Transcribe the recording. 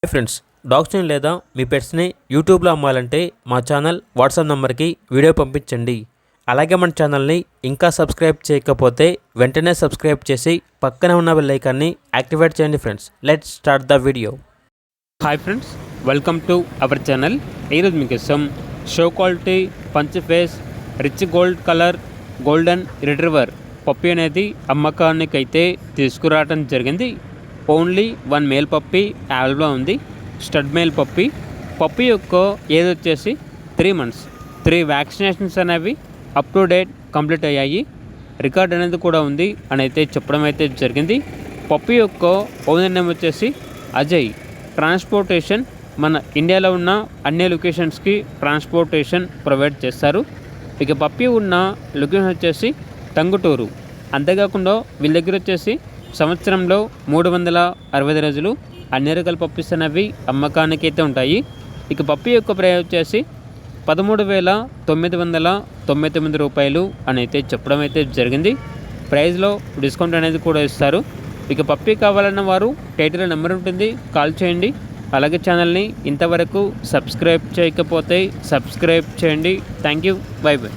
Hi friends, డాగ్స్ని లేదా మీ పెట్స్ని యూట్యూబ్లో అమ్మాలంటే మా ఛానల్ వాట్సాప్ నెంబర్కి వీడియో పంపించండి. అలాగే మన ఛానల్ని ఇంకా సబ్స్క్రైబ్ చేయకపోతే వెంటనే సబ్స్క్రైబ్ చేసి పక్కనే ఉన్న బెల్ ఐకాన్ని యాక్టివేట్ చేయండి. Friends, let's start the video. Hi friends, welcome to our channel. ఈరోజు మీకోసం show quality punch face rich gold colour golden retriever puppy అనేది అమ్మకానికి అయితే తీసుకురావడం జరిగింది. ఓన్లీ 1 మేల్ పప్పి అవైలబుల్గా ఉంది. స్టడ్ మేల్ పప్పి యొక్క ఏజ్ వచ్చేసి 3 months. 3 వ్యాక్సినేషన్స్ అనేవి అప్ టు డేట్ కంప్లీట్ అయ్యాయి. రికార్డ్ అనేది కూడా ఉంది అని అయితే చెప్పడం అయితే జరిగింది. పప్పి యొక్క ఓనర్ నేమ్ వచ్చేసి అజయ్. ట్రాన్స్పోర్టేషన్ మన ఇండియాలో ఉన్న అన్ని లొకేషన్స్కి ట్రాన్స్పోర్టేషన్ ప్రొవైడ్ చేస్తారు. ఇక పప్పి ఉన్న లొకేషన్ వచ్చేసి టంగుటూరు. అంతేకాకుండా వీళ్ళ దగ్గర వచ్చేసి సంవత్సరంలో 365 రోజులు అన్ని రకాల పప్పీస్ అనేవి అమ్మకానికి అయితే ఉంటాయి. ఇక పప్పి యొక్క ప్రైస్ వచ్చేసి 13,999 రూపాయలు అని అయితే చెప్పడం అయితే జరిగింది. ప్రైస్లో డిస్కౌంట్ అనేది కూడా ఇస్తారు. ఇక పప్పి కావాలన్న వారు టైటిల్ నెంబర్ ఉంటుంది, కాల్ చేయండి. అలాగే ఛానల్ని ఇంతవరకు సబ్స్క్రైబ్ చేయకపోతే సబ్స్క్రైబ్ చేయండి. Thank you, by by.